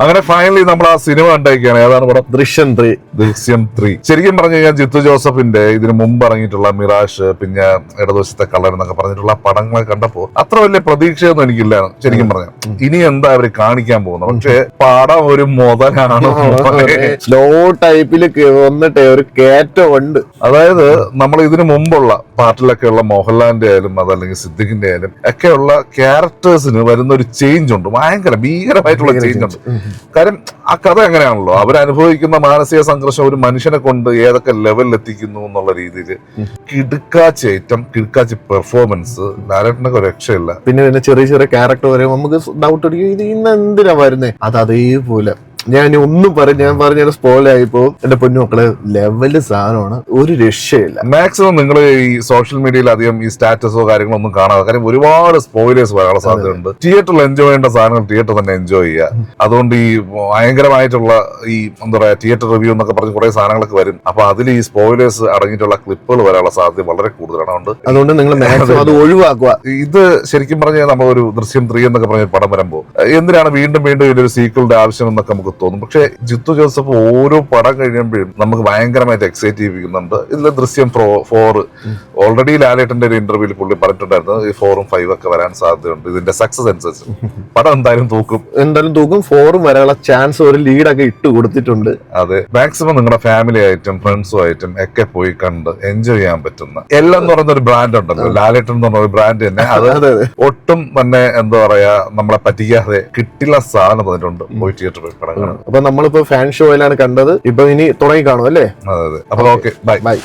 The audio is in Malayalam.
അങ്ങനെ ഫൈനലി നമ്മൾ ആ സിനിമ കണ്ടേക്കാണ്. ഏതാണ് പടം? ദൃശ്യം 3. ശരിക്കും പറഞ്ഞു കഴിഞ്ഞാൽ ജിത്തു ജോസഫിന്റെ ഇതിന് മുമ്പ് ഇറങ്ങിയിട്ടുള്ള മിറാഷ്, പിന്നെ ഇടതുവശത്തെ കള്ളൻ എന്നൊക്കെ പറഞ്ഞിട്ടുള്ള പടങ്ങൾ കണ്ടപ്പോ അത്ര വലിയ പ്രതീക്ഷയൊന്നും എനിക്കില്ല ശരിക്കും പറഞ്ഞ. ഇനി എന്താ അവര് കാണിക്കാൻ പോകുന്നത്? പക്ഷെ പടം ഒരു മുതലാണ്. സ്ലോ ടൈപ്പില് വന്നിട്ട് ഒരു കയറ്റം ഉണ്ട്. അതായത് നമ്മൾ ഇതിനു മുമ്പുള്ള പാർട്ടിലൊക്കെ ഉള്ള മോഹൻലാലിന്റെ ആയാലും അതല്ലെങ്കിൽ സിദ്ദിഖിന്റെ ആയാലും ഒക്കെയുള്ള ക്യാരക്ടേഴ്സിന് വരുന്ന ഒരു ചേഞ്ച് ഉണ്ട്, ഭീകരമായിട്ടുള്ള ചേഞ്ച് ഉണ്ട്. കാര്യം ആ കഥ എങ്ങനെയാണല്ലോ, അവരനുഭവിക്കുന്ന മാനസിക സംഘർഷം ഒരു മനുഷ്യനെ കൊണ്ട് ഏതൊക്കെ ലെവലിൽ എത്തിക്കുന്നു എന്നുള്ള രീതിയിൽ കിടുക്കാച്ചി പെർഫോമൻസ്. ലാലേട്ടനൊക്കെ ഒരു രക്ഷയില്ല. പിന്നെ ചെറിയ ചെറിയ ക്യാരക്ടർ വരെ നമുക്ക് ഡൗട്ട് അടിക്കും, ഇത് ഇന്ന് എന്തിനാ വരുന്നേ. അത് അതേപോലെ ഞാൻ ഒന്നും ഞാൻ പറഞ്ഞ സ്പോയിലായിപ്പോ എന്റെ പൊന്നുമക്കളെ ലെവല് സാധനമാണ്, ഒരു രക്ഷയില്ല. മാക്സിമം നിങ്ങൾ ഈ സോഷ്യൽ മീഡിയയിൽ അധികം ഈ സ്റ്റാറ്റസോ കാര്യങ്ങളോ ഒന്നും കാണാതെ, കാര്യം ഒരുപാട് സ്പോയിലേഴ്സ് വരാനുള്ള സാധ്യതയുണ്ട്. തിയേറ്ററിൽ എൻജോയ് ചെയ്യേണ്ട സാധനങ്ങൾ തിയേറ്റർ തന്നെ എൻജോയ് ചെയ്യുക. അതുകൊണ്ട് ഈ ഭയങ്കരമായിട്ടുള്ള ഈ എന്താ പറയാ തിയേറ്റർ റിവ്യൂ എന്നൊക്കെ പറഞ്ഞ് കുറെ സാധനങ്ങളൊക്കെ വരും. അപ്പൊ അതിൽ ഈ സ്പോയിലേഴ്സ് അടങ്ങിയിട്ടുള്ള ക്ലിപ്പുകൾ വരാനുള്ള സാധ്യത വളരെ കൂടുതലാണ്. അതുകൊണ്ട് നിങ്ങൾ മാക്സിമം അത് ഒഴിവാക്കുക. ഇത് ശരിക്കും പറഞ്ഞാൽ നമ്മളൊരു ദൃശ്യം 3 എന്നൊക്കെ പറഞ്ഞ പടം വരുമ്പോൾ എന്തിനാണ് വീണ്ടും ഇതിലൊരു സീക്വലിന്റെ ആവശ്യം എന്നൊക്കെ നമുക്ക് തോന്നും. പക്ഷെ ജിത്തു ജോസഫ് ഓരോ പടം കഴിയുമ്പോഴും നമുക്ക് ഭയങ്കരമായിട്ട് എക്സൈറ്റ് ചെയ്യിപ്പിക്കുന്നുണ്ട്. ഇതിൽ ദൃശ്യം 4 ഓൾറെഡി ലാലേട്ടന്റെ ഒരു ഇന്റർവ്യൂവിൽ പുള്ളി പറഞ്ഞിട്ടുണ്ടായിരുന്നു ഈ 4ഉം 5 ഒക്കെ വരാൻ സാധ്യതയുണ്ട്. ഇതിന്റെ സക്സസ് അനുസരിച്ച് പടം എന്തായാലും തൂക്കും. 4ഉം വരാനുള്ള ചാൻസ് ഒരു ലീഡൊക്കെ ഇട്ട് കൊടുത്തിട്ടുണ്ട്. അതെ, മാക്സിമം നിങ്ങളുടെ ഫാമിലി ആയിട്ടും ഫ്രണ്ട്സും ആയിട്ടും ഒക്കെ പോയി കണ്ട് എൻജോയ് ചെയ്യാൻ പറ്റുന്ന എല്ലാം എന്ന് പറയുന്ന ഒരു ബ്രാൻഡ് ഉണ്ടല്ലോ, ലാലേട്ടൻ എന്ന് പറഞ്ഞ ഒരു ബ്രാൻഡ് തന്നെ. അത് ഒട്ടും തന്നെ എന്താ പറയാ നമ്മളെ പറ്റിക്കാതെ കിട്ടില്ല സാധനം തന്നിട്ടുണ്ട്. പോയി തിയേറ്ററിൽ പോയി പടം കാണാം. അപ്പൊ നമ്മളിപ്പോ ഫാൻ ഷോയിലാണ് കണ്ടത്. ഇപ്പൊ ഇനി തുടങ്ങി കാണും അല്ലേ? അതെ. അപ്പൊ ഓക്കെ, ബൈ.